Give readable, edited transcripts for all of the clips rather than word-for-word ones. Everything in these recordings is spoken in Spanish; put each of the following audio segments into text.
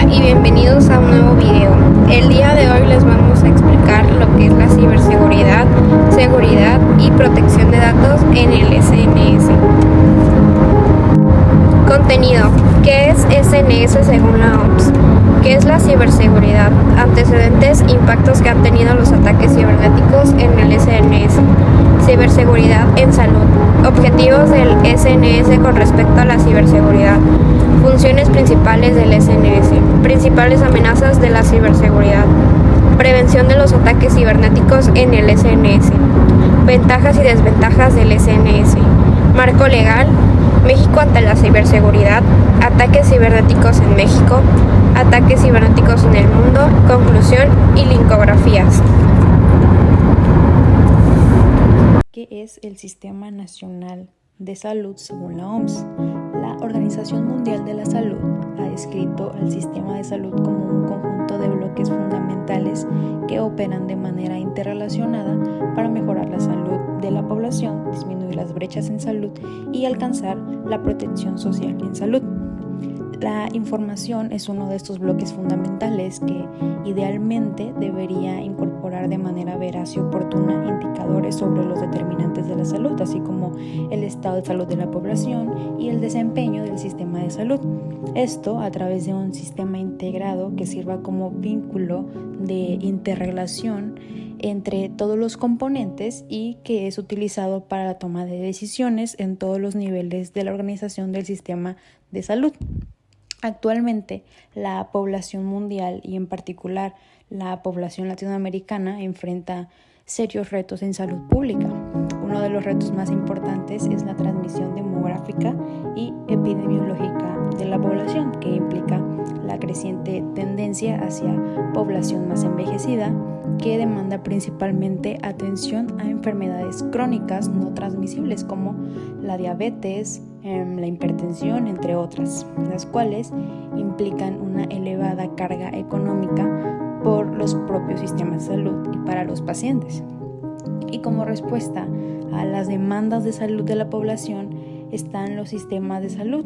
Y bienvenidos a un nuevo video. El día de hoy les vamos a explicar lo que es la ciberseguridad, seguridad y protección de datos en el SNS. Contenido. ¿Qué es SNS según la OMS? ¿Qué es la ciberseguridad? Antecedentes, impactos que han tenido los ataques cibernéticos en el SNS. Ciberseguridad en salud. Objetivos del SNS con respecto a la ciberseguridad. Funciones principales del SNS. Principales amenazas de la ciberseguridad. Prevención de los ataques cibernéticos en el SNS. Ventajas y desventajas del SNS. Marco legal. México ante la ciberseguridad. Ataques cibernéticos en México. Ataques cibernéticos en el mundo. Conclusión y linkografías. ¿Qué es el Sistema Nacional de Salud según la OMS? La Organización Mundial de la Salud ha descrito al sistema de salud como un conjunto de bloques fundamentales que operan de manera interrelacionada para mejorar la salud de la población, disminuir las brechas en salud y alcanzar la protección social en salud. La información es uno de estos bloques fundamentales que idealmente debería incorporar de manera veraz y oportuna indicadores sobre los determinantes de la salud, así como el estado de salud de la población y el desempeño del sistema de salud. Esto a través de un sistema integrado que sirva como vínculo de interrelación entre todos los componentes y que es utilizado para la toma de decisiones en todos los niveles de la organización del sistema de salud. Actualmente, la población mundial y en particular la población latinoamericana enfrenta serios retos en salud pública. Uno de los retos más importantes es la transmisión demográfica y epidemiológica de la población, que implica la creciente tendencia hacia población más envejecida, que demanda principalmente atención a enfermedades crónicas no transmisibles como la diabetes, la hipertensión, entre otras, las cuales implican una elevada carga económica por los propios sistemas de salud y para los pacientes. Y como respuesta a las demandas de salud de la población están los sistemas de salud,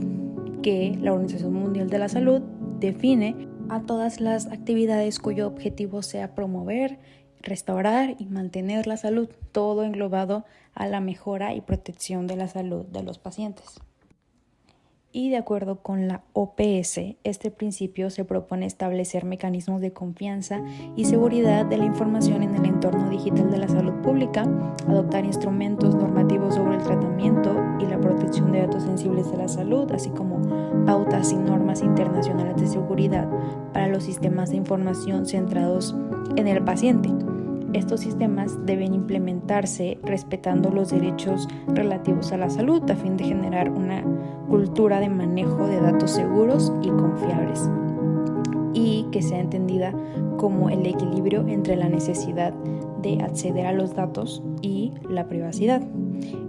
que la Organización Mundial de la Salud define a todas las actividades cuyo objetivo sea promover, restaurar y mantener la salud, todo englobado a la mejora y protección de la salud de los pacientes. Y de acuerdo con la OPS, este principio se propone establecer mecanismos de confianza y seguridad de la información en el entorno digital de la salud pública, adoptar instrumentos normativos sobre el tratamiento y la protección de datos sensibles de la salud, así como pautas y normas internacionales de seguridad para los sistemas de información centrados en el paciente. Estos sistemas deben implementarse respetando los derechos relativos a la salud a fin de generar una cultura de manejo de datos seguros y confiables y que sea entendida como el equilibrio entre la necesidad de acceder a los datos y la privacidad.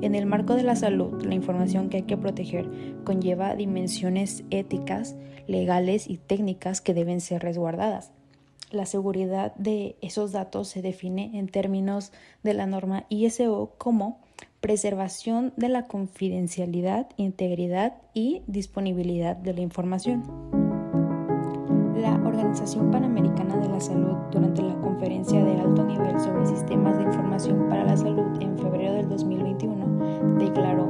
En el marco de la salud, la información que hay que proteger conlleva dimensiones éticas, legales y técnicas que deben ser resguardadas. La seguridad de esos datos se define en términos de la norma ISO como preservación de la confidencialidad, integridad y disponibilidad de la información. La Organización Panamericana de la Salud, durante la conferencia de alto nivel sobre sistemas de información para la salud en febrero del 2021, declaró: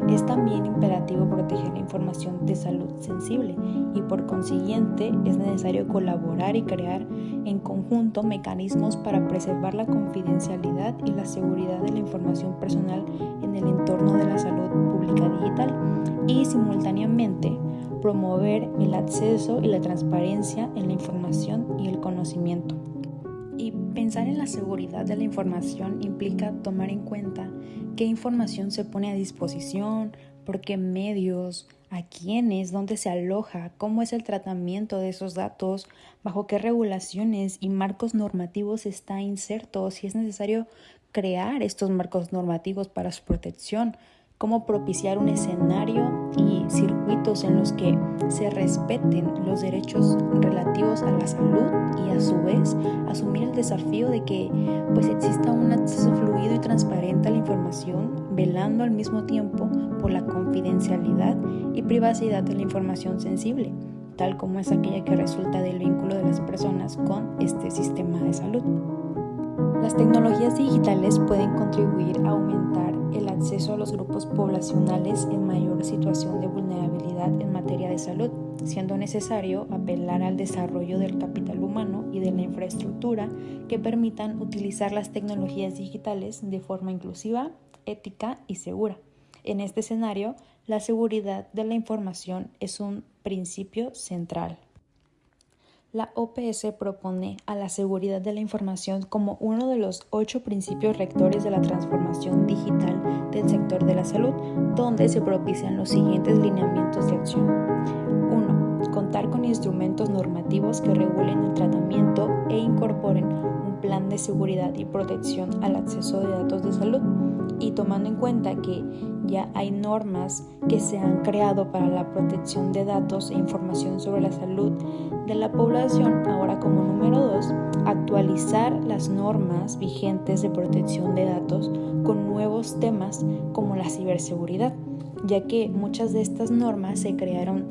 es también imperativo proteger la información de salud sensible y por consiguiente es necesario colaborar y crear en conjunto mecanismos para preservar la confidencialidad y la seguridad de la información personal en el entorno de la salud pública digital y simultáneamente promover el acceso y la transparencia en la información y el conocimiento. Y pensar en la seguridad de la información implica tomar en cuenta qué información se pone a disposición, por qué medios, a quiénes, dónde se aloja, cómo es el tratamiento de esos datos, bajo qué regulaciones y marcos normativos está inserto, si es necesario crear estos marcos normativos para su protección, cómo propiciar un escenario y circuitos en los que se respeten los derechos relativos a la salud y a su vez asumir el desafío de que exista un acceso fluido y transparente a la información, velando al mismo tiempo por la confidencialidad y privacidad de la información sensible. digital como es aquella que resulta del vínculo de las personas con este sistema de salud. Las tecnologías digitales pueden contribuir a aumentar el acceso a los grupos poblacionales en mayor situación de vulnerabilidad en materia de salud, siendo necesario apelar al desarrollo del capital humano y de la infraestructura que permitan utilizar las tecnologías digitales de forma inclusiva, ética y segura. En este escenario, la seguridad de la información es un principio central. La OPS propone a la seguridad de la información como uno de los 8 principios rectores de la transformación digital del sector de la salud, donde se propician los siguientes lineamientos de acción. 1. Contar con instrumentos normativos que regulen el tratamiento e incorporen un plan de seguridad y protección al acceso de datos de salud, y tomando en cuenta que ya hay normas que se han creado para la protección de datos e información sobre la salud de la población, ahora como número 2, actualizar las normas vigentes de protección de datos con nuevos temas como la ciberseguridad, ya que muchas de estas normas se crearon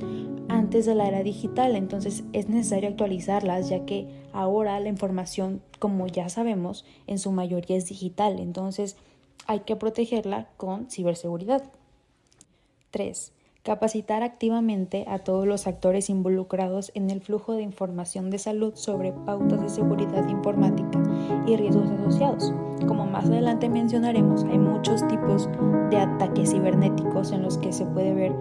antes de la era digital, entonces es necesario actualizarlas, ya que ahora la información, como ya sabemos, en su mayoría es digital, entonces hay que protegerla con ciberseguridad. 3. Capacitar activamente a todos los actores involucrados en el flujo de información de salud sobre pautas de seguridad informática y riesgos asociados. Como más adelante mencionaremos, hay muchos tipos de ataques cibernéticos en los que se puede ver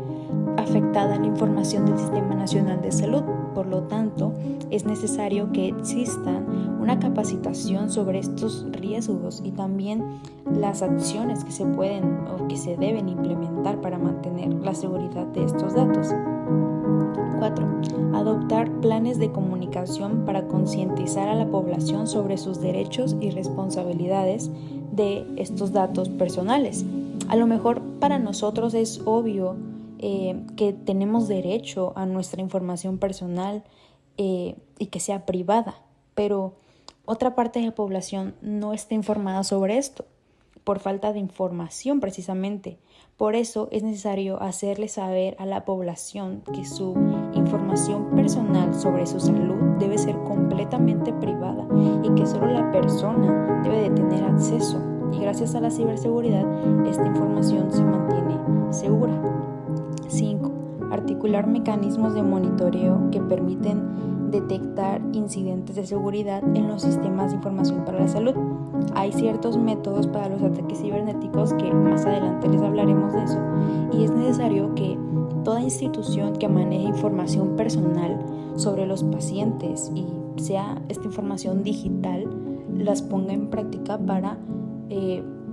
afectada la información del Sistema Nacional de Salud. Por lo tanto, es necesario que exista una capacitación sobre estos riesgos y también las acciones que se pueden o que se deben implementar para mantener la seguridad de estos datos. 4. Adoptar planes de comunicación para concientizar a la población sobre sus derechos y responsabilidades de estos datos personales. A lo mejor para nosotros es obvio que tenemos derecho a nuestra información personal y que sea privada, pero otra parte de la población no está informada sobre esto, por falta de información precisamente. Por eso es necesario hacerle saber a la población que su información personal sobre su salud debe ser completamente privada y que solo la persona debe de tener acceso. Y gracias a la ciberseguridad, esta información se mantiene segura. 5. Articular mecanismos de monitoreo que permiten detectar incidentes de seguridad en los sistemas de información para la salud. Hay ciertos métodos para los ataques cibernéticos que más adelante les hablaremos de eso, y es necesario que toda institución que maneje información personal sobre los pacientes y sea esta información digital, las ponga en práctica para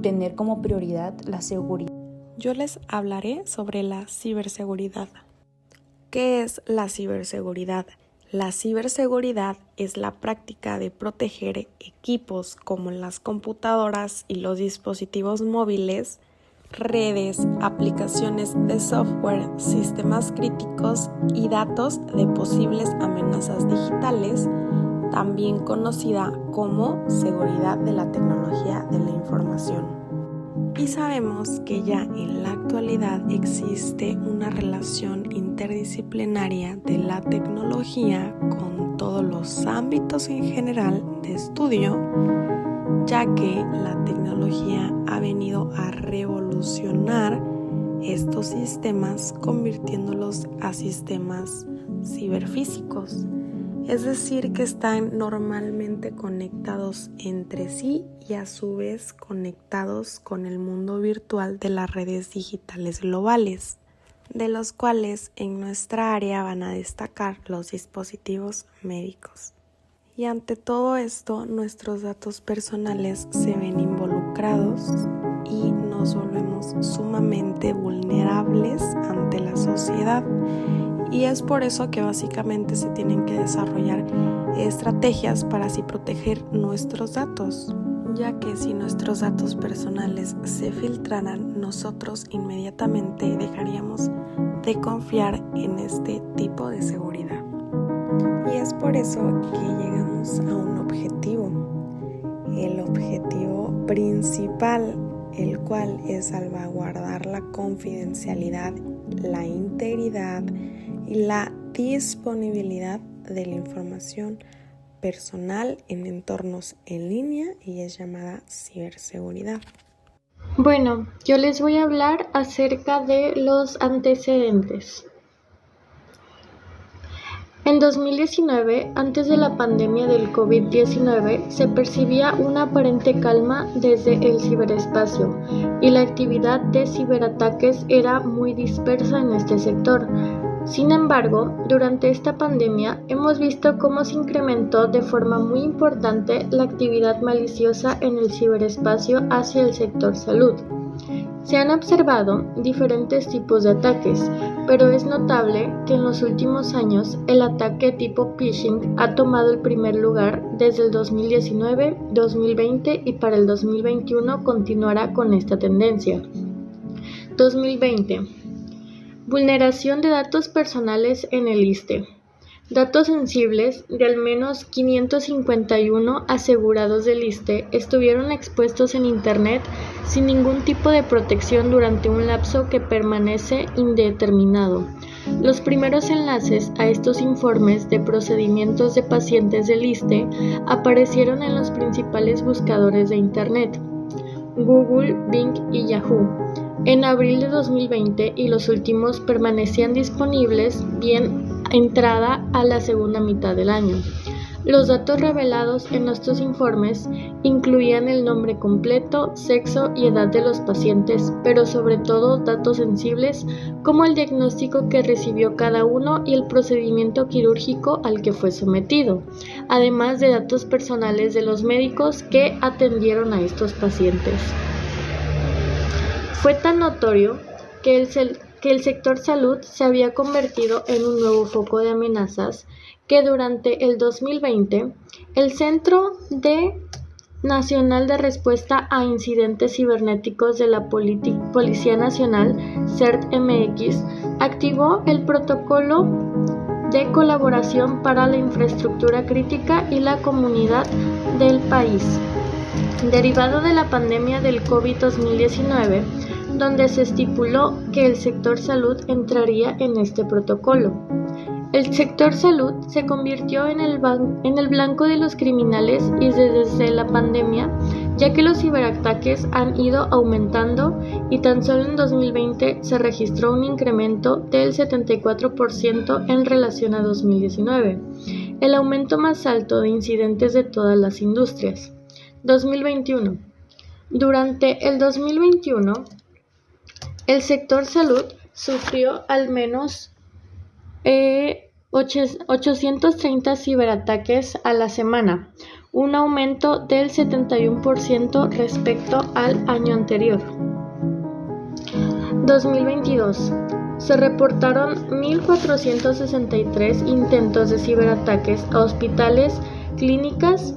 tener como prioridad la seguridad. Yo les hablaré sobre la ciberseguridad. ¿Qué es la ciberseguridad? La ciberseguridad es la práctica de proteger equipos como las computadoras y los dispositivos móviles, redes, aplicaciones de software, sistemas críticos y datos de posibles amenazas digitales, también conocida como seguridad de la tecnología de la información. Y sabemos que ya en la actualidad existe una relación interdisciplinaria de la tecnología con todos los ámbitos en general de estudio, ya que la tecnología ha venido a revolucionar estos sistemas convirtiéndolos a sistemas ciberfísicos. Es decir, que están normalmente conectados entre sí y a su vez conectados con el mundo virtual de las redes digitales globales, de los cuales en nuestra área van a destacar los dispositivos médicos. Y ante todo esto, nuestros datos personales se ven involucrados y nos volvemos sumamente vulnerables ante la sociedad. Y es por eso que básicamente se tienen que desarrollar estrategias para así proteger nuestros datos, ya que si nuestros datos personales se filtraran, nosotros inmediatamente dejaríamos de confiar en este tipo de seguridad. Y es por eso que llegamos a un objetivo, el objetivo principal, el cual es salvaguardar la confidencialidad, la integridad y la disponibilidad de la información personal en entornos en línea y es llamada ciberseguridad. Bueno, yo les voy a hablar acerca de los antecedentes. En 2019, antes de la pandemia del COVID-19, se percibía una aparente calma desde el ciberespacio y la actividad de ciberataques era muy dispersa en este sector. Sin embargo, durante esta pandemia hemos visto cómo se incrementó de forma muy importante la actividad maliciosa en el ciberespacio hacia el sector salud. Se han observado diferentes tipos de ataques, pero es notable que en los últimos años el ataque tipo phishing ha tomado el primer lugar desde el 2019, 2020 y para el 2021 continuará con esta tendencia. 2020. Vulneración de datos personales en el ISSSTE. Datos sensibles de al menos 551 asegurados del ISSSTE estuvieron expuestos en Internet sin ningún tipo de protección durante un lapso que permanece indeterminado. Los primeros enlaces a estos informes de procedimientos de pacientes del ISSSTE aparecieron en los principales buscadores de Internet, Google, Bing y Yahoo, en abril de 2020 y los últimos permanecían disponibles bien entrada a la segunda mitad del año. Los datos revelados en estos informes incluían el nombre completo, sexo y edad de los pacientes, pero sobre todo datos sensibles como el diagnóstico que recibió cada uno y el procedimiento quirúrgico al que fue sometido, además de datos personales de los médicos que atendieron a estos pacientes. Fue tan notorio que el sector salud se había convertido en un nuevo foco de amenazas que durante el 2020 el Centro Nacional de Respuesta a Incidentes Cibernéticos de la Policía Nacional, CERT-MX, activó el protocolo de colaboración para la infraestructura crítica y la comunidad del país, derivado de la pandemia del COVID-19, donde se estipuló que el sector salud entraría en este protocolo. El sector salud se convirtió en el blanco de los criminales y desde la pandemia, ya que los ciberataques han ido aumentando y tan solo en 2020 se registró un incremento del 74% en relación a 2019, el aumento más alto de incidentes de todas las industrias. 2021. Durante el 2021, el sector salud sufrió al menos 830 ciberataques a la semana, un aumento del 71% respecto al año anterior. 2022. Se reportaron 1.463 intentos de ciberataques a hospitales, clínicas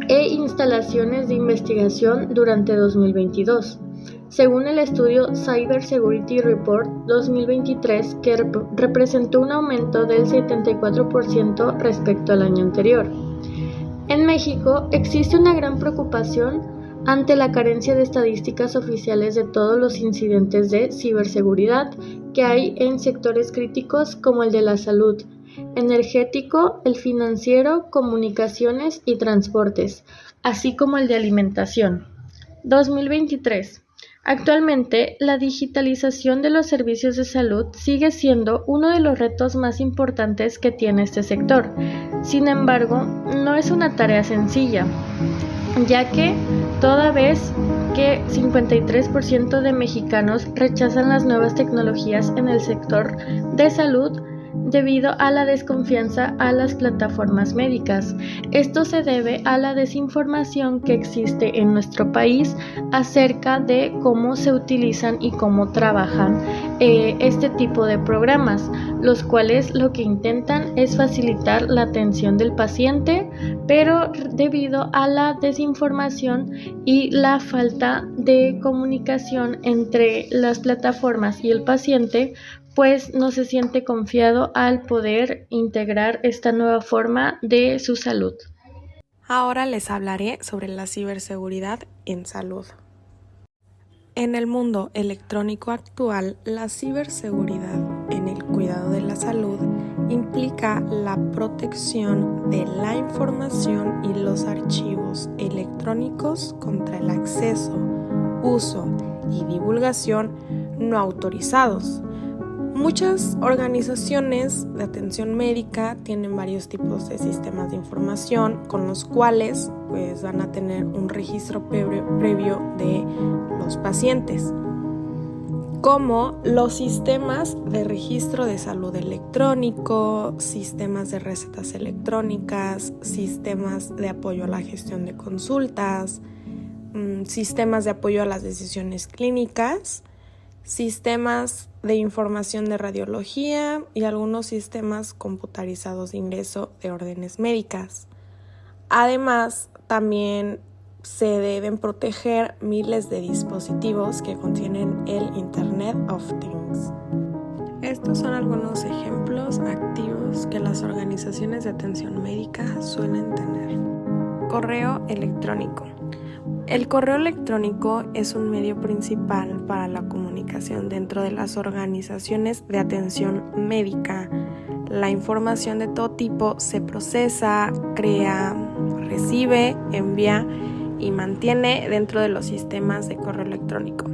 e instalaciones de investigación durante 2022. Según el estudio Cybersecurity Report 2023, que representó un aumento del 74% respecto al año anterior. En México existe una gran preocupación ante la carencia de estadísticas oficiales de todos los incidentes de ciberseguridad que hay en sectores críticos como el de la salud, energético, el financiero, comunicaciones y transportes, así como el de alimentación. 2023. Actualmente, la digitalización de los servicios de salud sigue siendo uno de los retos más importantes que tiene este sector. Sin embargo, no es una tarea sencilla, ya que toda vez que 53% de mexicanos rechazan las nuevas tecnologías en el sector de salud debido a la desconfianza a las plataformas médicas. Esto se debe a la desinformación que existe en nuestro país acerca de cómo se utilizan y cómo trabajan este tipo de programas, los cuales lo que intentan es facilitar la atención del paciente, pero debido a la desinformación y la falta de comunicación entre las plataformas y el paciente, pues no se siente confiado al poder integrar esta nueva forma de su salud. Ahora les hablaré sobre la ciberseguridad en salud. En el mundo electrónico actual, la ciberseguridad en el cuidado de la salud implica la protección de la información y los archivos electrónicos contra el acceso, uso y divulgación no autorizados. Muchas organizaciones de atención médica tienen varios tipos de sistemas de información con los cuales pues, van a tener un registro previo de los pacientes, como los sistemas de registro de salud electrónico, sistemas de recetas electrónicas, sistemas de apoyo a la gestión de consultas, sistemas de apoyo a las decisiones clínicas, sistemas de información de radiología y algunos sistemas computarizados de ingreso de órdenes médicas. Además, también se deben proteger miles de dispositivos que contienen el Internet of Things. Estos son algunos ejemplos activos que las organizaciones de atención médica suelen tener. Correo electrónico. El correo electrónico es un medio principal para la comunicación dentro de las organizaciones de atención médica. La información de todo tipo se procesa, crea, recibe, envía y mantiene dentro de los sistemas de correo electrónico.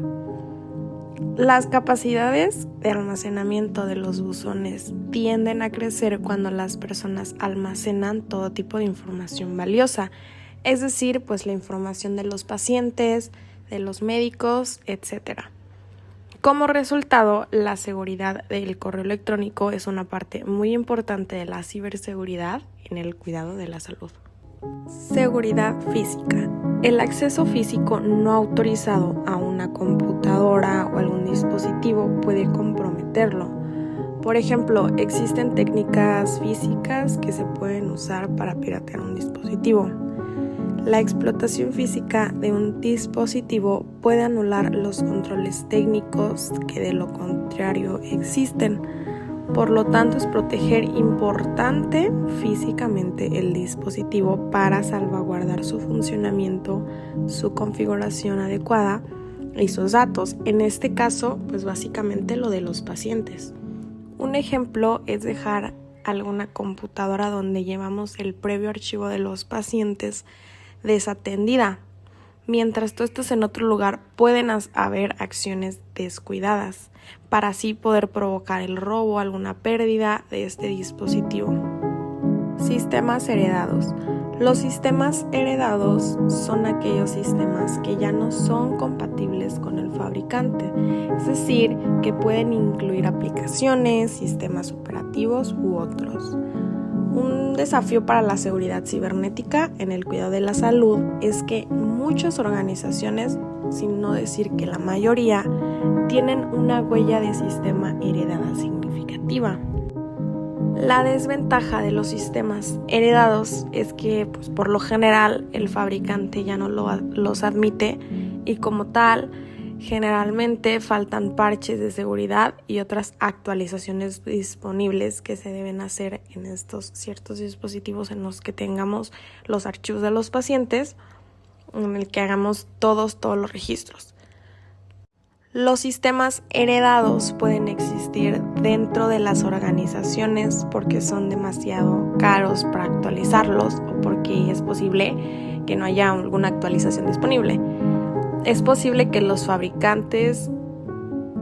Las capacidades de almacenamiento de los buzones tienden a crecer cuando las personas almacenan todo tipo de información valiosa, es decir, pues la información de los pacientes, de los médicos, etc. Como resultado, la seguridad del correo electrónico es una parte muy importante de la ciberseguridad en el cuidado de la salud. Seguridad física. El acceso físico no autorizado a una computadora o algún dispositivo puede comprometerlo. Por ejemplo, existen técnicas físicas que se pueden usar para piratear un dispositivo. La explotación física de un dispositivo puede anular los controles técnicos que de lo contrario existen. Por lo tanto, es proteger importante físicamente el dispositivo para salvaguardar su funcionamiento, su configuración adecuada y sus datos. En este caso, pues básicamente lo de los pacientes. Un ejemplo es dejar alguna computadora donde llevamos el previo archivo de los pacientes desatendida. Mientras tú estés en otro lugar, pueden haber acciones descuidadas para así poder provocar el robo o alguna pérdida de este dispositivo. Sistemas heredados. Los sistemas heredados son aquellos sistemas que ya no son compatibles con el fabricante, es decir, que pueden incluir aplicaciones, sistemas operativos u otros. Un desafío para la seguridad cibernética en el cuidado de la salud es que muchas organizaciones, sin no decir que la mayoría, tienen una huella de sistema heredada significativa. La desventaja de los sistemas heredados es que, pues, por lo general, el fabricante ya no los admite y como tal, generalmente faltan parches de seguridad y otras actualizaciones disponibles que se deben hacer en estos ciertos dispositivos en los que tengamos los archivos de los pacientes, en el que hagamos todos los registros. Los sistemas heredados pueden existir dentro de las organizaciones porque son demasiado caros para actualizarlos o porque es posible que no haya alguna actualización disponible. Es posible que los fabricantes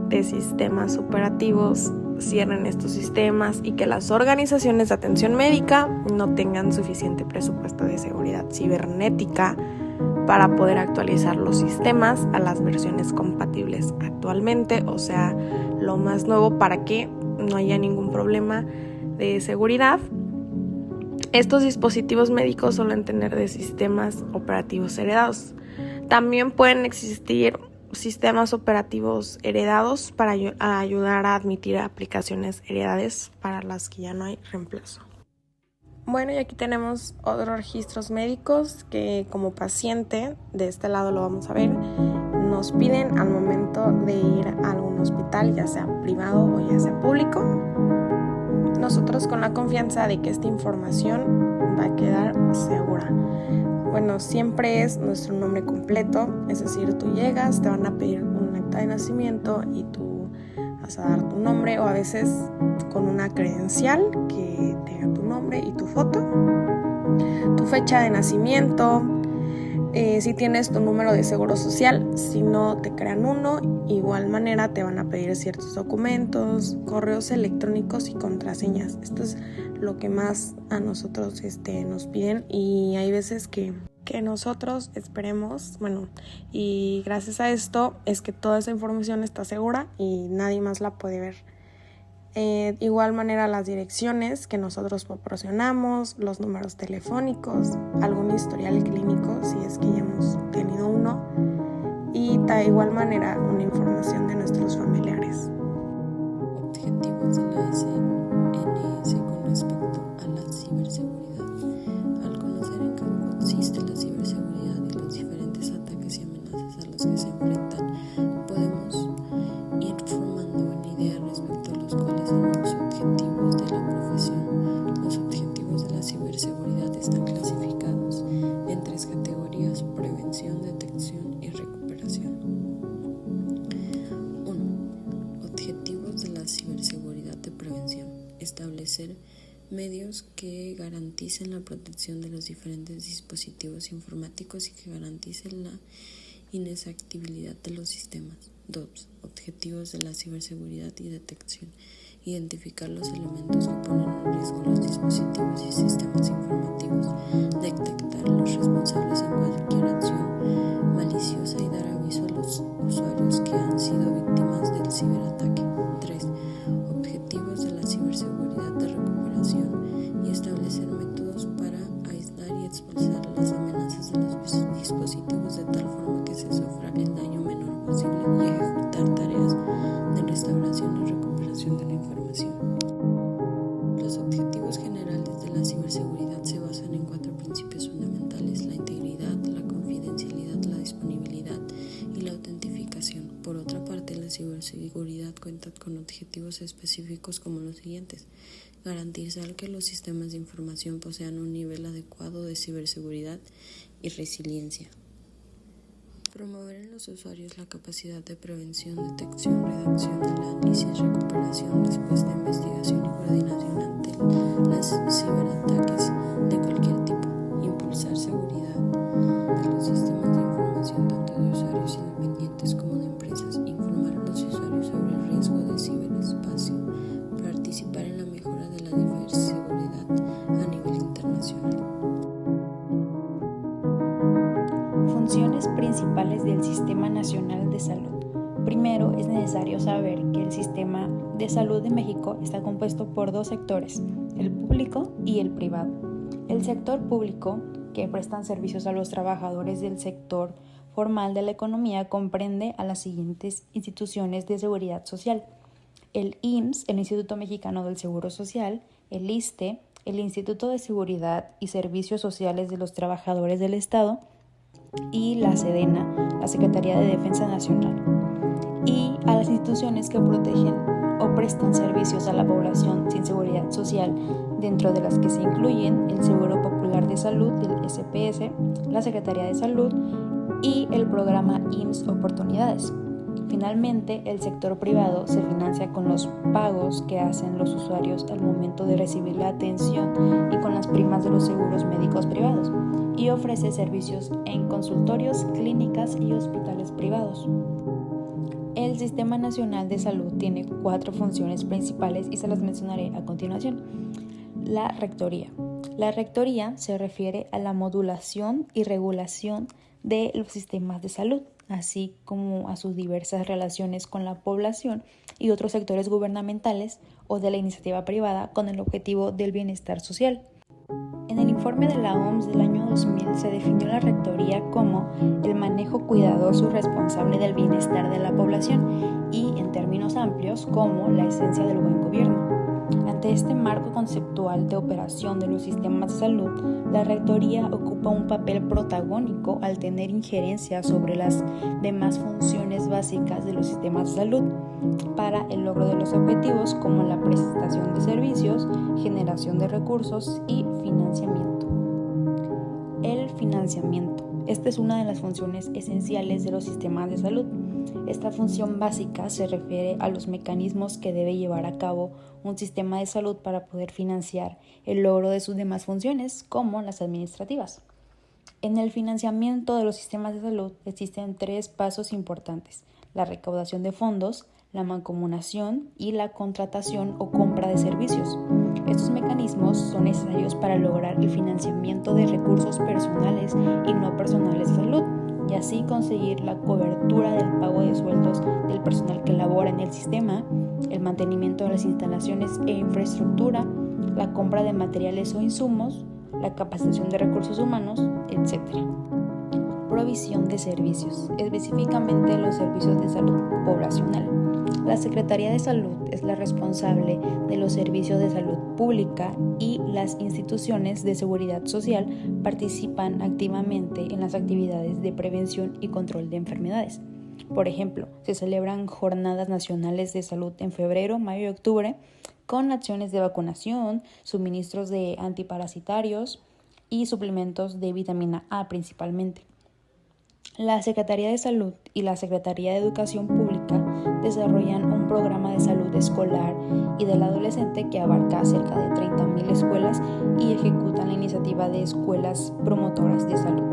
de sistemas operativos cierren estos sistemas y que las organizaciones de atención médica no tengan suficiente presupuesto de seguridad cibernética para poder actualizar los sistemas a las versiones compatibles actualmente, o sea, lo más nuevo para que no haya ningún problema de seguridad. Estos dispositivos médicos suelen tener de sistemas operativos heredados. También pueden existir sistemas operativos heredados para ayudar a admitir aplicaciones heredadas para las que ya no hay reemplazo. Bueno, y aquí tenemos otros registros médicos que como paciente, de este lado lo vamos a ver, nos piden al momento de ir a algún hospital, ya sea privado o ya sea público. Nosotros con la confianza de que esta información va a quedar segura. Bueno, siempre es nuestro nombre completo, es decir, tú llegas, te van a pedir un acta de nacimiento y tu vas a dar tu nombre o a veces con una credencial que tenga tu nombre y tu foto, tu fecha de nacimiento, si tienes tu número de seguro social. Si no te crean uno, igual manera te van a pedir ciertos documentos, correos electrónicos y contraseñas. Esto es lo que más a nosotros nos piden, y hay veces que nosotros esperemos, y gracias a esto es que toda esa información está segura y nadie más la puede ver. Igual manera las direcciones que nosotros proporcionamos, los números telefónicos, algún historial clínico si es que ya hemos tenido uno, y de igual manera una información de nuestros familiares. Objetivos de la SNS con respecto a la ciberseguridad. Al conocer en qué consiste la ciberseguridad y los diferentes ataques y amenazas a los que se enfrentan, podemos ir formando una idea respecto a los cuales son los objetivos de la profesión. Los objetivos de la ciberseguridad están clasificados en 3 categorías: prevención, detección y recuperación. 1. Objetivos de la ciberseguridad de prevención: establecer medios que garanticen la protección de los diferentes dispositivos informáticos y que garanticen la inexhaustibilidad de los sistemas. 2. Objetivos de la ciberseguridad y detección: identificar los elementos que ponen en riesgo los dispositivos y sistemas informativos, detectar a los responsables en cualquier acción maliciosa y dar aviso a los usuarios que han sido víctimas del ciberataque. 3. Objetivos de la ciberseguridad de recuperación: y establecer métodos para aislar y expulsar las amenazas de los dispositivos de tal forma que se sufra el daño menor posible y ejecutar tareas de restauración y recuperación de la información. Los objetivos generales de la ciberseguridad se basan en 4 principios fundamentales: la integridad, la confidencialidad, la disponibilidad y la autentificación. Por otra parte, la ciberseguridad cuenta con objetivos específicos como los siguientes: garantizar que los sistemas de información posean un nivel adecuado de ciberseguridad y resiliencia. Promover en los usuarios la capacidad de prevención, detección, redacción, análisis, recuperación, respuesta, investigación y coordinación ante los ciberataques de cualquier tipo. Impulsar seguridad de los sistemas de información tanto de usuarios independientes como de empresas. Informar a los usuarios sobre el riesgo de ciberespacio. Participar en la mejora de la ciberseguridad a nivel internacional. Funciones principales del Sistema Nacional de Salud. Primero, es necesario saber que el Sistema de Salud de México está compuesto por 2 sectores, el público y el privado. El sector público, que prestan servicios a los trabajadores del sector formal de la economía, comprende a las siguientes instituciones de seguridad social: el IMSS, el Instituto Mexicano del Seguro Social; el ISSSTE, el Instituto de Seguridad y Servicios Sociales de los Trabajadores del Estado; y la SEDENA, la Secretaría de Defensa Nacional. Y a las instituciones que protegen o prestan servicios a la población sin seguridad social, dentro de las que se incluyen el Seguro Popular de Salud, el SPS, la Secretaría de Salud y el programa IMSS Oportunidades. Finalmente, el sector privado se financia con los pagos que hacen los usuarios al momento de recibir la atención y con las primas de los seguros médicos privados, y ofrece servicios en consultorios, clínicas y hospitales privados. El Sistema Nacional de Salud tiene 4 funciones principales y se las mencionaré a continuación. La rectoría. La rectoría se refiere a la modulación y regulación de los sistemas de salud, así como a sus diversas relaciones con la población y otros sectores gubernamentales o de la iniciativa privada con el objetivo del bienestar social. En el informe de la OMS del año 2000 se definió la rectoría como el manejo cuidadoso y responsable del bienestar de la población y, en términos amplios, como la esencia del buen gobierno. Ante este marco conceptual de operación de los sistemas de salud, la rectoría ocupa un papel protagónico al tener injerencia sobre las demás funciones básicas de los sistemas de salud para el logro de los objetivos como la prestación de servicios, generación de recursos y financiamiento. El financiamiento. Esta es una de las funciones esenciales de los sistemas de salud. Esta función básica se refiere a los mecanismos que debe llevar a cabo un sistema de salud para poder financiar el logro de sus demás funciones, como las administrativas. En el financiamiento de los sistemas de salud existen 3 pasos importantes: la recaudación de fondos, la mancomunación y la contratación o compra de servicios. Estos mecanismos son necesarios para lograr el financiamiento de recursos personales y no personales de salud, y así conseguir la cobertura del pago de sueldos del personal que labora en el sistema, el mantenimiento de las instalaciones e infraestructura, la compra de materiales o insumos, la capacitación de recursos humanos, etc. Provisión de servicios, específicamente los servicios de salud poblacional. La Secretaría de Salud es la responsable de los servicios de salud pública y las instituciones de seguridad social participan activamente en las actividades de prevención y control de enfermedades. Por ejemplo, se celebran jornadas nacionales de salud en febrero, mayo y octubre con acciones de vacunación, suministros de antiparasitarios y suplementos de vitamina A principalmente. La Secretaría de Salud y la Secretaría de Educación Pública desarrollan un programa de salud escolar y del adolescente que abarca cerca de 30,000 escuelas y ejecutan la iniciativa de escuelas promotoras de salud.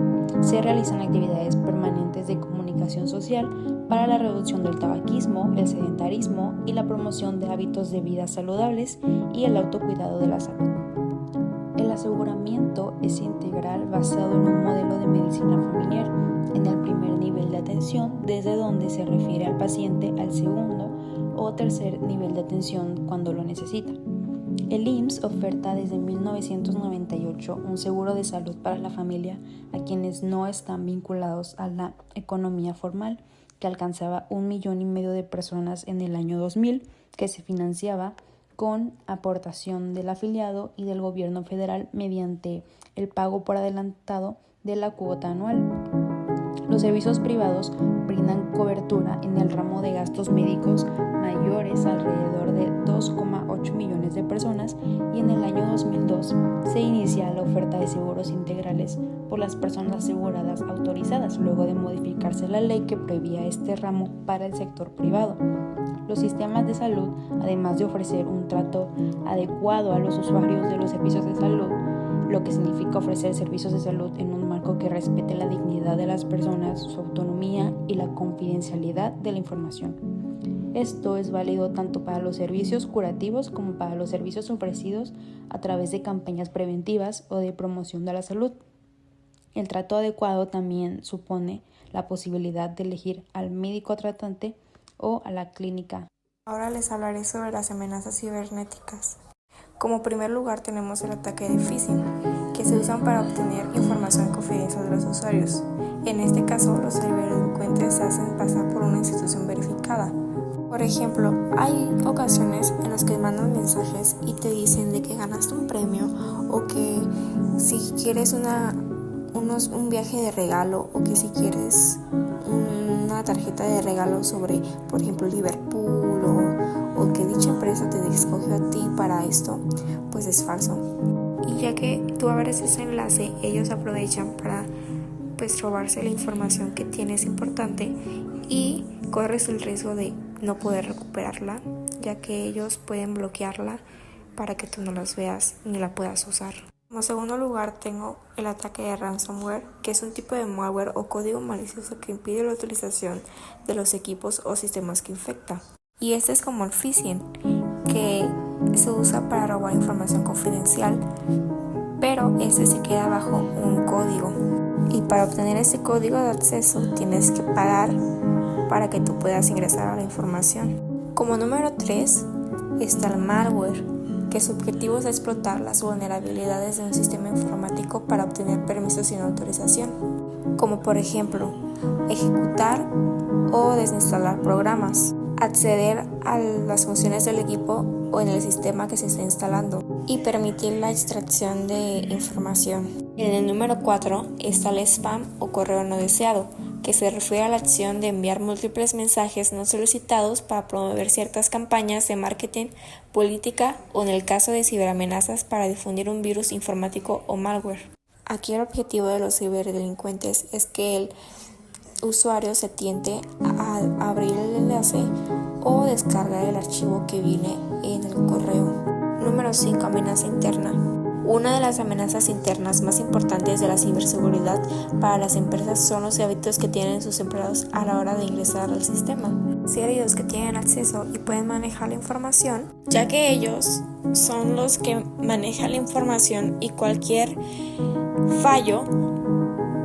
Se realizan actividades permanentes de comunicación social para la reducción del tabaquismo, el sedentarismo y la promoción de hábitos de vida saludables y el autocuidado de la salud. El aseguramiento es integral basado en un modelo de medicina familiar en el primer nivel de atención, desde donde se refiere al paciente al segundo o tercer nivel de atención cuando lo necesita. El IMSS oferta desde 1998 un seguro de salud para la familia a quienes no están vinculados a la economía formal, que alcanzaba 1,5 millones de personas en el año 2000, que se financiaba con aportación del afiliado y del gobierno federal mediante el pago por adelantado de la cuota anual. Los servicios privados brindan cobertura en el ramo de gastos médicos mayores alrededor de 2,8 millones de personas, y en el año 2002 se inicia la oferta de seguros integrales por las personas aseguradas autorizadas, luego de modificarse la ley que prohibía este ramo para el sector privado. Los sistemas de salud, además de ofrecer un trato adecuado a los usuarios de los servicios de salud, lo que significa ofrecer servicios de salud en un marco que respete la dignidad de las personas, su autonomía y la confidencialidad de la información. Esto es válido tanto para los servicios curativos como para los servicios ofrecidos a través de campañas preventivas o de promoción de la salud. El trato adecuado también supone la posibilidad de elegir al médico tratante o a la clínica. Ahora les hablaré sobre las amenazas cibernéticas. Como primer lugar tenemos el ataque de phishing, que se usan para obtener información confidencial de los usuarios. En este caso, los ciberdelincuentes se hacen pasar por una institución verificada. Por ejemplo, hay ocasiones en las que mandan mensajes y te dicen de que ganaste un premio, o que si quieres un viaje de regalo, o que si quieres una tarjeta de regalo sobre, por ejemplo, Liverpool, o que dicha empresa te escogió a ti para esto, pues es falso. Y ya que tú abres ese enlace, ellos aprovechan para robarse la información que tienes importante, y corres el riesgo de no poder recuperarla, ya que ellos pueden bloquearla para que tú no las veas ni la puedas usar. Como segundo lugar tengo el ataque de ransomware, que es un tipo de malware o código malicioso que impide la utilización de los equipos o sistemas que infecta. Y este es como el phishing, que se usa para robar información confidencial, pero este se queda bajo un código. Y para obtener ese código de acceso tienes que pagar para que tú puedas ingresar a la información. Como número 3 está el malware, que su objetivo es explotar las vulnerabilidades de un sistema informático para obtener permisos sin autorización, como por ejemplo ejecutar o desinstalar programas, acceder a las funciones del equipo o en el sistema que se está instalando y permitir la extracción de información. En el número 4 está el spam o correo no deseado, que se refiere a la acción de enviar múltiples mensajes no solicitados para promover ciertas campañas de marketing, política o, en el caso de ciberamenazas, para difundir un virus informático o malware. Aquí el objetivo de los ciberdelincuentes es que el usuario se tiente a abrir el enlace o descargar el archivo que viene en el correo. Número 5. Amenaza interna. Una de las amenazas internas más importantes de la ciberseguridad para las empresas son los hábitos que tienen sus empleados a la hora de ingresar al sistema. Ser ellos que tienen acceso y pueden manejar la información, ya que ellos son los que manejan la información y cualquier fallo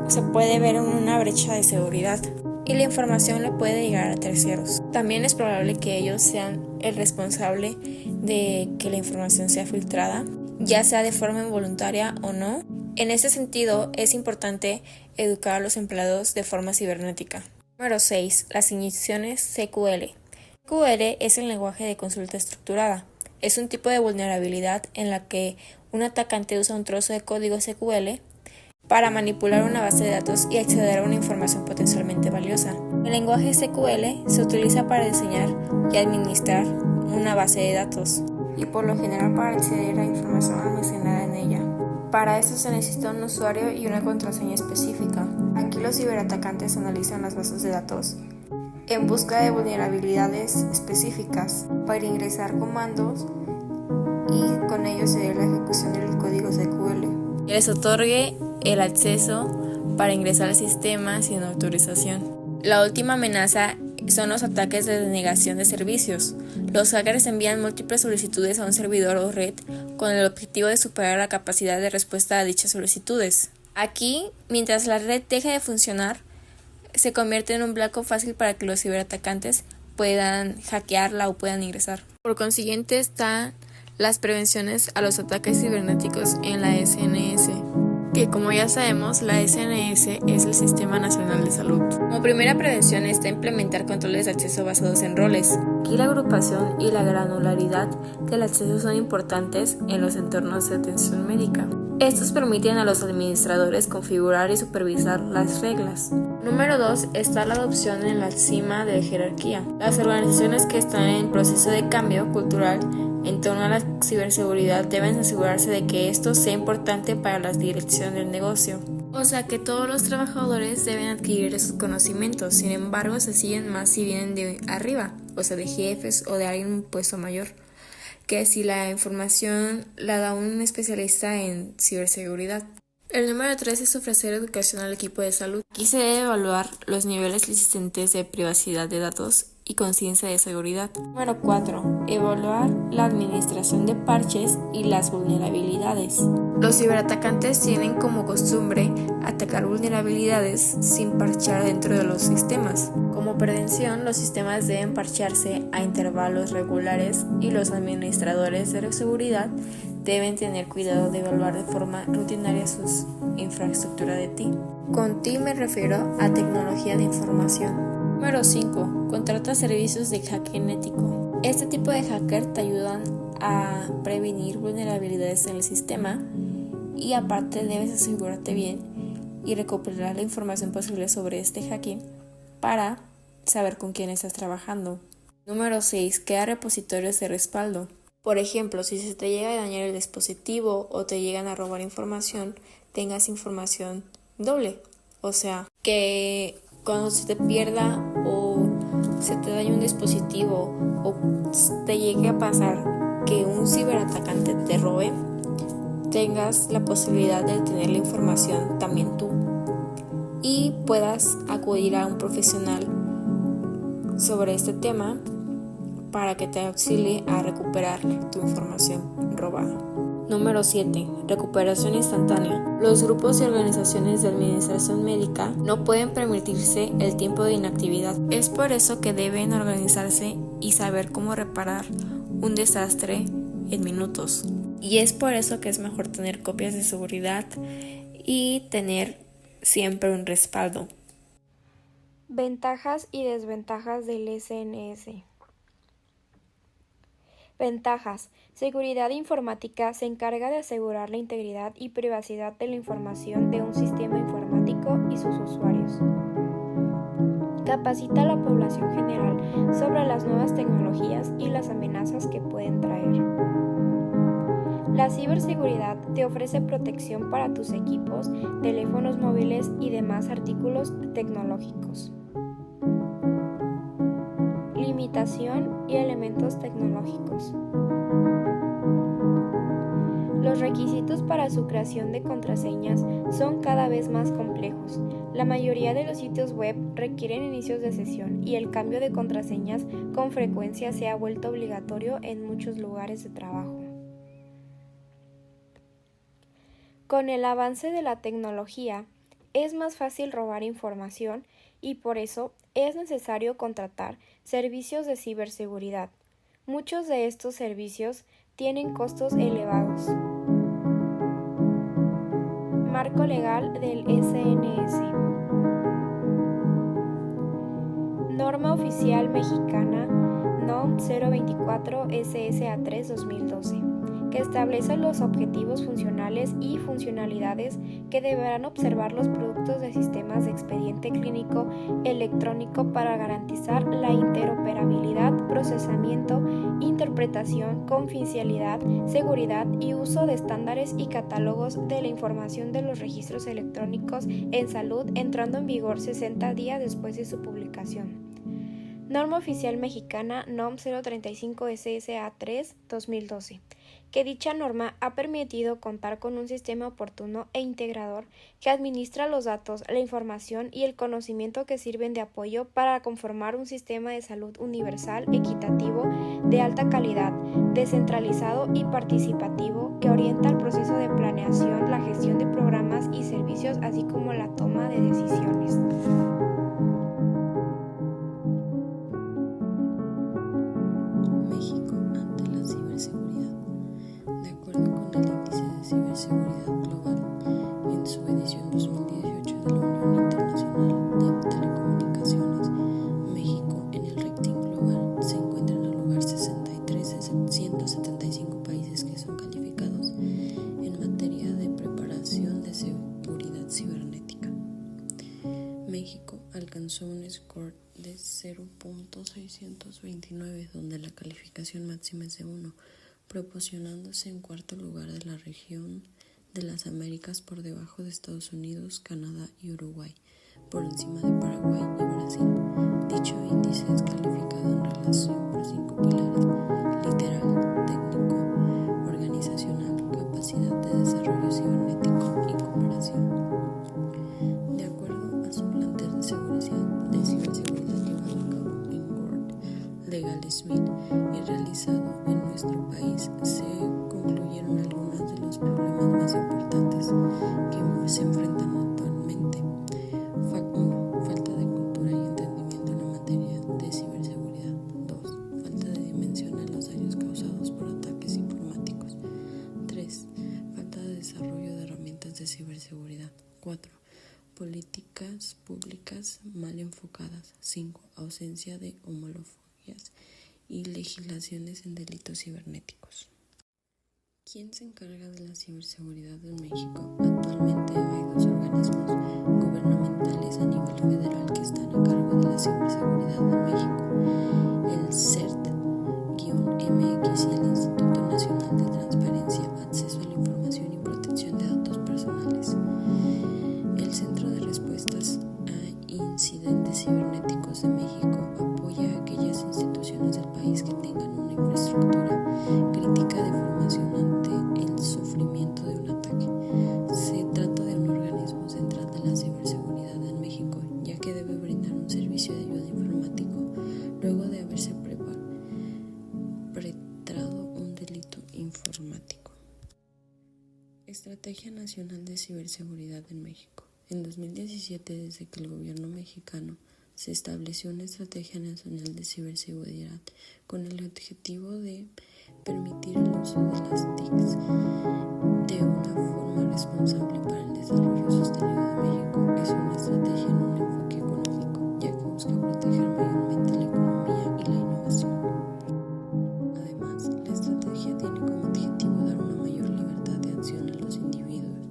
se puede ver en una brecha de seguridad y la información le puede llegar a terceros. También es probable que ellos sean el responsable de que la información sea filtrada, ya sea de forma involuntaria o no. En ese sentido, es importante educar a los empleados de forma cibernética. Número 6. Las inyecciones SQL. SQL es el lenguaje de consulta estructurada. Es un tipo de vulnerabilidad en la que un atacante usa un trozo de código SQL para manipular una base de datos y acceder a una información potencialmente valiosa. El lenguaje SQL se utiliza para diseñar y administrar una base de datos y por lo general para acceder a información almacenada en ella. Para esto se necesita un usuario y una contraseña específica. Aquí los ciberatacantes analizan las bases de datos en busca de vulnerabilidades específicas para ingresar comandos y con ello seguir la ejecución del código SQL. Les otorgue el acceso para ingresar al sistema sin autorización. La última amenaza son los ataques de denegación de servicios. Los hackers envían múltiples solicitudes a un servidor o red con el objetivo de superar la capacidad de respuesta a dichas solicitudes. Aquí, mientras la red deja de funcionar, se convierte en un blanco fácil para que los ciberatacantes puedan hackearla o puedan ingresar. Por consiguiente, están las prevenciones a los ataques cibernéticos en la SNS, que como ya sabemos, la SNS es el Sistema Nacional de Salud. Como primera prevención está implementar controles de acceso basados en roles. Aquí la agrupación y la granularidad del acceso son importantes en los entornos de atención médica. Estos permiten a los administradores configurar y supervisar las reglas. Número 2 está la adopción en la cima de la jerarquía. Las organizaciones que están en proceso de cambio cultural en torno a la ciberseguridad deben asegurarse de que esto sea importante para la dirección del negocio. O sea que todos los trabajadores deben adquirir esos conocimientos, sin embargo se siguen más si vienen de arriba, o sea de jefes o de alguien en un puesto mayor, que si la información la da un especialista en ciberseguridad. El número 3 es ofrecer educación al equipo de salud. Aquí se debe evaluar los niveles existentes de privacidad de datos y conciencia de seguridad. Número 4. Evaluar la administración de parches y las vulnerabilidades. Los ciberatacantes tienen como costumbre atacar vulnerabilidades sin parchar dentro de los sistemas. Como prevención, los sistemas deben parcharse a intervalos regulares y los administradores de seguridad deben tener cuidado de evaluar de forma rutinaria sus infraestructura de TI. Con TI me refiero a tecnología de información. Número 5. Contrata servicios de hacking ético. Este tipo de hacker te ayudan a prevenir vulnerabilidades en el sistema y aparte debes asegurarte bien y recopilar la información posible sobre este hacking para saber con quién estás trabajando. Número 6. Crea repositorios de respaldo. Por ejemplo, si se te llega a dañar el dispositivo o te llegan a robar información, tengas información doble. O sea, que cuando se te pierda o se te dañe un dispositivo o te llegue a pasar que un ciberatacante te robe, tengas la posibilidad de tener la información también tú y puedas acudir a un profesional sobre este tema para que te auxilie a recuperar tu información robada. Número 7. Recuperación instantánea. Los grupos y organizaciones de administración médica no pueden permitirse el tiempo de inactividad. Es por eso que deben organizarse y saber cómo reparar un desastre en minutos. Y es por eso que es mejor tener copias de seguridad y tener siempre un respaldo. Ventajas y desventajas del SNS. Ventajas. Seguridad informática se encarga de asegurar la integridad y privacidad de la información de un sistema informático y sus usuarios. Capacita a la población general sobre las nuevas tecnologías y las amenazas que pueden traer. La ciberseguridad te ofrece protección para tus equipos, teléfonos móviles y demás artículos tecnológicos. Limitación y elementos tecnológicos. Los requisitos para su creación de contraseñas son cada vez más complejos. La mayoría de los sitios web requieren inicios de sesión y el cambio de contraseñas con frecuencia se ha vuelto obligatorio en muchos lugares de trabajo. Con el avance de la tecnología, es más fácil robar información y por eso es necesario contratar servicios de ciberseguridad. Muchos de estos servicios tienen costos elevados. Marco legal del SNS. Norma oficial mexicana NOM 024 SSA3 2012, que establece los objetivos funcionales y funcionalidades que deberán observar los productos de sistemas de expediente clínico electrónico para garantizar la interoperabilidad, procesamiento, interpretación, confidencialidad, seguridad y uso de estándares y catálogos de la información de los registros electrónicos en salud, entrando en vigor 60 días después de su publicación. Norma oficial mexicana NOM 035 SSA3 2012, que dicha norma ha permitido contar con un sistema oportuno e integrador que administra los datos, la información y el conocimiento que sirven de apoyo para conformar un sistema de salud universal, equitativo, de alta calidad, descentralizado y participativo que orienta el proceso de planeación, la gestión de programas y servicios, así como la toma de decisiones. México ante la ciberseguridad. De acuerdo con el Índice de Ciberseguridad Global, en su edición 2018 de la Unión Internacional de Telecomunicaciones, México en el ranking global se encuentra en el lugar 63 de 175 países que son calificados en materia de preparación de seguridad cibernética. México alcanzó un score de 0.629, donde la calificación máxima es de 1, proporcionándose en cuarto lugar de la región de las Américas por debajo de Estados Unidos, Canadá y Uruguay, por encima de Paraguay y Brasil. Dicho índice es calificado en relación por 5 pilares: literal, técnico, organizacional, capacidad de desarrollo cibernético y cooperación. De acuerdo a su plantel de ciberseguridad llevado a cabo en World Legal Smith y realizado en nuestro país, se concluyeron algunos de los problemas más importantes que se enfrentan actualmente. 1. Falta de cultura y entendimiento en la materia de ciberseguridad. 2. Falta de dimensión en los daños causados por ataques informáticos. 3. Falta de desarrollo de herramientas de ciberseguridad. 4. Políticas públicas mal enfocadas. 5. Ausencia de homologaciones y legislaciones en delitos cibernéticos. ¿Quién se encarga de la ciberseguridad en México? Actualmente hay 2 organismos gubernamentales a nivel federal que están a cargo de la ciberseguridad en México: el CERT-MX y el Instituto Nacional de Transparencia, Acceso a la Información y Protección de Datos Personales. El Centro de Respuestas a Incidentes Cibernéticos de México apoya a aquellas instituciones del país que tengan una infraestructura crítica de formación ante el sufrimiento de un ataque. Se trata de un organismo central de la ciberseguridad en México, ya que debe brindar un servicio de ayuda informático luego de haberse perpetrado un delito informático. Estrategia Nacional de Ciberseguridad en México. En 2017, desde que el gobierno mexicano se estableció una estrategia nacional de ciberseguridad con el objetivo de permitir el uso de las TICs de una forma responsable para el desarrollo sostenido de México. Es una estrategia en un enfoque económico, ya que busca proteger mayormente la economía y la innovación. Además, la estrategia tiene como objetivo dar una mayor libertad de acción a los individuos,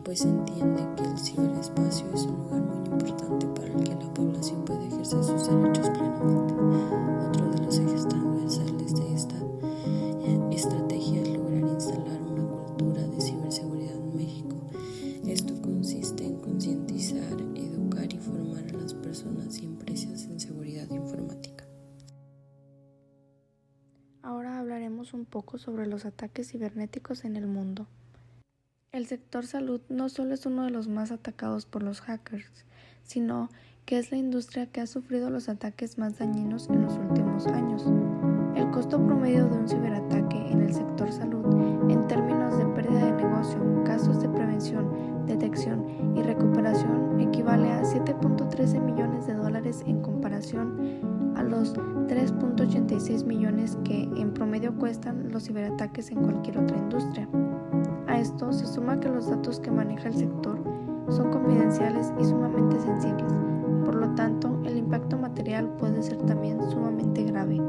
pues se entiende que el ciberespacio es un lugar muy importante para el que la población pueda ejercer sus derechos plenamente. Otro de los ejes transversales de esta estrategia es lograr instalar una hablemos un poco sobre los ataques cibernéticos en el mundo. El sector salud no solo es uno de los más atacados por los hackers, sino que es la industria que ha sufrido los ataques más dañinos en los últimos años. El costo promedio de un ciberataque en el sector salud, en términos de pérdida de negocio, gastos de prevención, detección y recuperación, equivale a $7.13 millones en comparación a los 3.86 millones que en promedio cuestan los ciberataques en cualquier otra industria. A esto se suma que los datos que maneja el sector son confidenciales y sumamente sensibles. Por lo tanto, el impacto material puede ser también sumamente grave.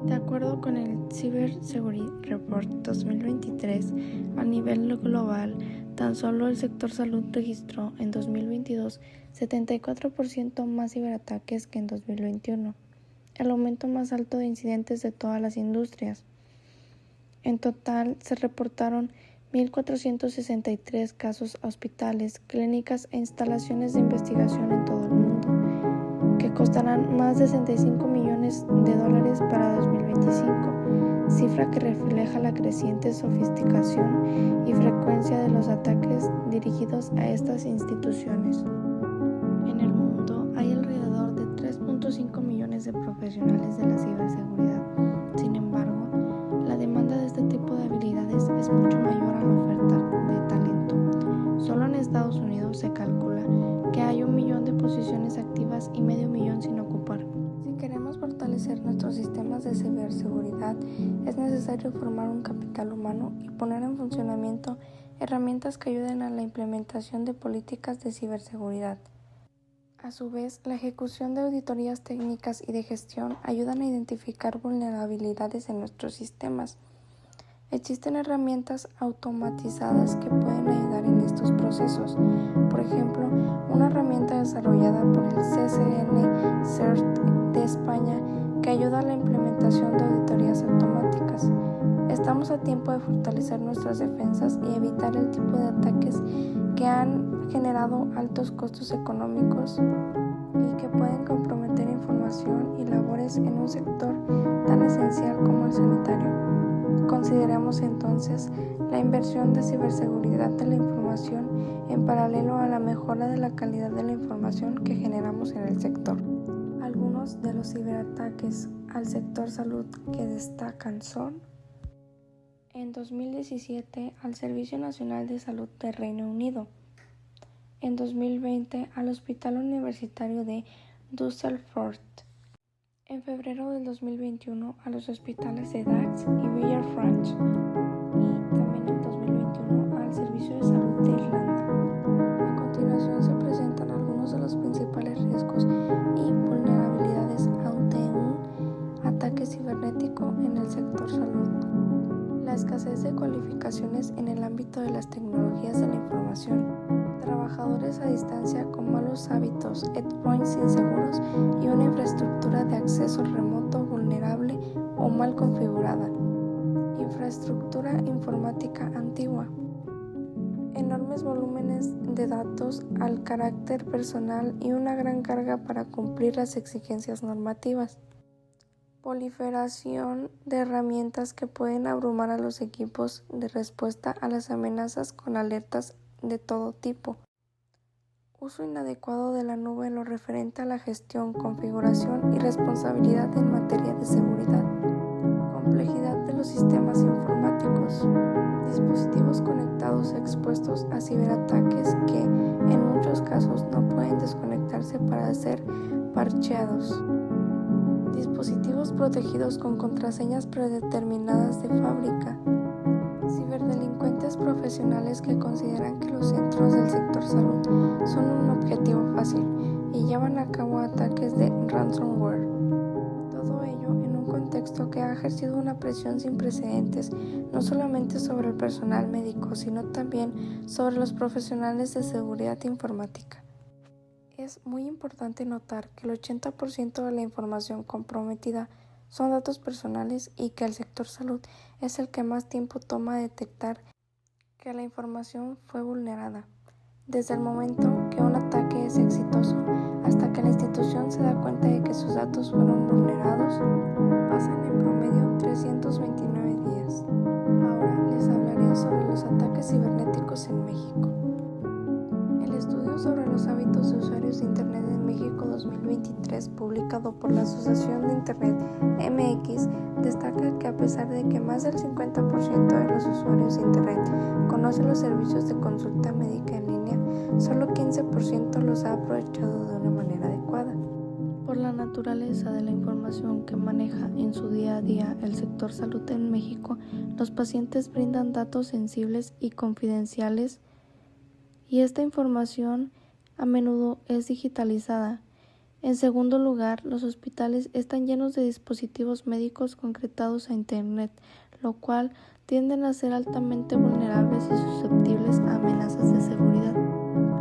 De acuerdo con el Cybersecurity Report 2023, a nivel global, tan solo el sector salud registró en 2022 74% más ciberataques que en 2021, el aumento más alto de incidentes de todas las industrias. En total, se reportaron 1.463 casos a hospitales, clínicas e instalaciones de investigación en todo el mundo, que costarán más de $65 millones para 2025, cifra que refleja la creciente sofisticación y frecuencia de los ataques dirigidos a estas instituciones. En el mundo hay alrededor de 3.5 millones de profesionales de la ciberseguridad. Sin embargo, la demanda de este tipo de habilidades es mucho mayor a la oferta de talento. Solo en Estados Unidos se calcula que hay 1 millón de posiciones activas y medio millón sin ocupar. Si queremos fortalecer nuestros sistemas de ciberseguridad, es necesario formar un capital humano y poner en funcionamiento herramientas que ayuden a la implementación de políticas de ciberseguridad. A su vez, la ejecución de auditorías técnicas y de gestión ayudan a identificar vulnerabilidades en nuestros sistemas. Existen herramientas automatizadas que pueden ayudar en estos procesos. Por ejemplo, una herramienta desarrollada por el CCN CERT de España que ayuda a la implementación de auditorías automáticas. Estamos a tiempo de fortalecer nuestras defensas y evitar el tipo de ataques que han generado altos costos económicos y que pueden comprometer información y labores en un sector tan esencial como el sanitario. Consideramos entonces la inversión de ciberseguridad de la información en paralelo a la mejora de la calidad de la información que generamos en el sector. Algunos de los ciberataques al sector salud que destacan son: en 2017 al Servicio Nacional de Salud del Reino Unido, en 2020 al Hospital Universitario de Düsseldorf, en febrero del 2021 a los hospitales de Dax y Villefranche y también en 2021 al Servicio de Salud de Irlanda. A continuación se presentan algunos de los principales riesgos y vulnerabilidades ante un ataque cibernético en el sector salud. La escasez de cualificaciones en el ámbito de las tecnologías de la información, trabajadores a distancia con malos hábitos, endpoints inseguros y una infraestructura de acceso remoto vulnerable o mal configurada, infraestructura informática antigua, enormes volúmenes de datos al carácter personal y una gran carga para cumplir las exigencias normativas. Proliferación de herramientas que pueden abrumar a los equipos de respuesta a las amenazas con alertas de todo tipo. Uso inadecuado de la nube en lo referente a la gestión, configuración y responsabilidad en materia de seguridad. Complejidad de los sistemas informáticos. Dispositivos conectados expuestos a ciberataques que, en muchos casos, no pueden desconectarse para ser parcheados. Dispositivos protegidos con contraseñas predeterminadas de fábrica. Ciberdelincuentes profesionales que consideran que los centros del sector salud son un objetivo fácil y llevan a cabo ataques de ransomware. Todo ello en un contexto que ha ejercido una presión sin precedentes, no solamente sobre el personal médico, sino también sobre los profesionales de seguridad informática. Es muy importante notar que el 80% de la información comprometida son datos personales y que el sector salud es el que más tiempo toma detectar que la información fue vulnerada. Desde el momento que un ataque es exitoso hasta que la institución se da cuenta de que sus datos fueron vulnerados, pasan en promedio 329 días. Ahora les hablaré sobre los ataques cibernéticos en México. El estudio sobre los hábitos de usuarios de Internet en México 2023, publicado por la Asociación de Internet MX, destaca que a pesar de que más del 50% de los usuarios de Internet conocen los servicios de consulta médica en línea, solo 15% los ha aprovechado de una manera adecuada. Por la naturaleza de la información que maneja en su día a día el sector salud en México, los pacientes brindan datos sensibles y confidenciales, y esta información a menudo es digitalizada. En segundo lugar, los hospitales están llenos de dispositivos médicos concretados a Internet, lo cual tienden a ser altamente vulnerables y susceptibles a amenazas de seguridad.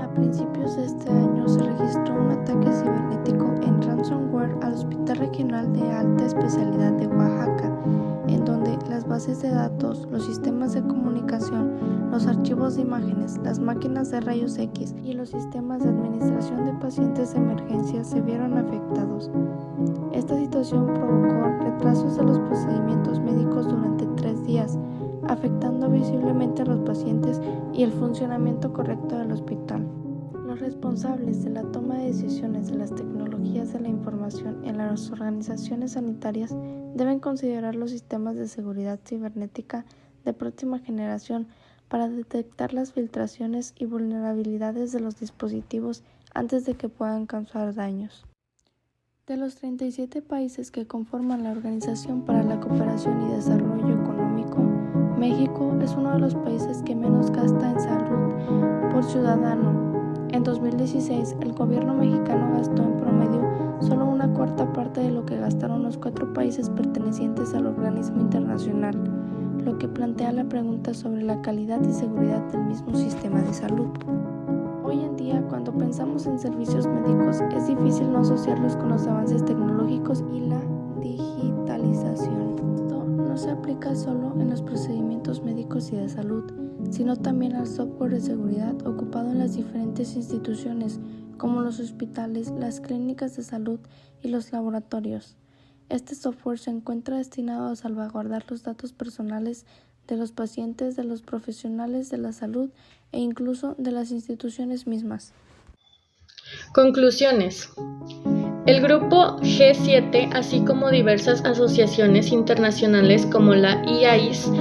A principios de este año se registró un ataque cibernético en ransomware al Hospital Regional de Alta Especialidad de Oaxaca, en donde las bases de datos, los sistemas de comunicación, los archivos de imágenes, las máquinas de rayos X y los sistemas de administración de pacientes de emergencia se vieron afectados. Esta situación provocó retrasos de los procedimientos médicos durante 3 días, afectando visiblemente a los pacientes y el funcionamiento correcto del hospital. Los responsables de la toma de decisiones de las tecnologías de la información en las organizaciones sanitarias deben considerar los sistemas de seguridad cibernética de próxima generación para detectar las filtraciones y vulnerabilidades de los dispositivos antes de que puedan causar daños. De los 37 países que conforman la Organización para la Cooperación y Desarrollo Económico, México es uno de los países que menos gasta en salud por ciudadano. En 2016, el gobierno mexicano gastó en promedio solo una cuarta parte de lo que gastaron los 4 países pertenecientes al organismo internacional, lo que plantea la pregunta sobre la calidad y seguridad del mismo sistema de salud. Hoy en día, cuando pensamos en servicios médicos, es difícil no asociarlos con los avances tecnológicos y la digitalización. Esto no se aplica solo en los procedimientos médicos y de salud, sino también al software de seguridad ocupado en las diferentes instituciones, como los hospitales, las clínicas de salud y los laboratorios. Este software se encuentra destinado a salvaguardar los datos personales de los pacientes, de los profesionales de la salud e incluso de las instituciones mismas. Conclusiones. El grupo G7, así como diversas asociaciones internacionales como la IAIS,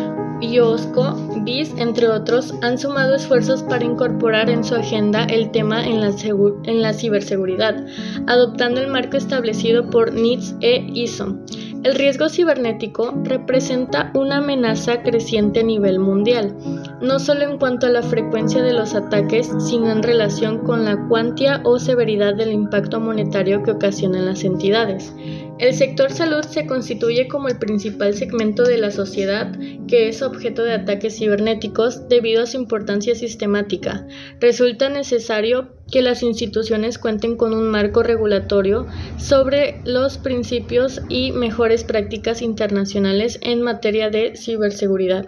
IOSCO, BIS, entre otros, han sumado esfuerzos para incorporar en su agenda el tema en la ciberseguridad, adoptando el marco establecido por NIST e ISO. El riesgo cibernético representa una amenaza creciente a nivel mundial, no solo en cuanto a la frecuencia de los ataques, sino en relación con la cuantía o severidad del impacto monetario que ocasionan las entidades. El sector salud se constituye como el principal segmento de la sociedad que es objeto de ataques cibernéticos debido a su importancia sistemática. Resulta necesario que las instituciones cuenten con un marco regulatorio sobre los principios y mejores prácticas internacionales en materia de ciberseguridad.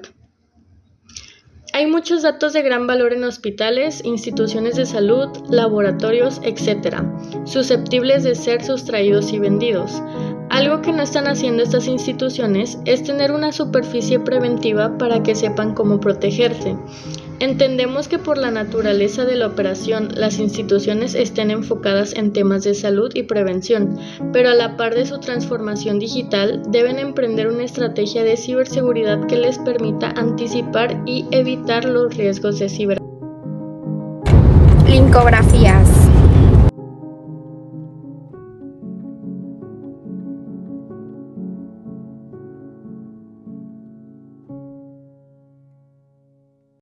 Hay muchos datos de gran valor en hospitales, instituciones de salud, laboratorios, etc., susceptibles de ser sustraídos y vendidos. Algo que no están haciendo estas instituciones es tener una superficie preventiva para que sepan cómo protegerse. Entendemos que por la naturaleza de la operación, las instituciones estén enfocadas en temas de salud y prevención, pero a la par de su transformación digital, deben emprender una estrategia de ciberseguridad que les permita anticipar y evitar los riesgos de ciberseguridad. Linkografías.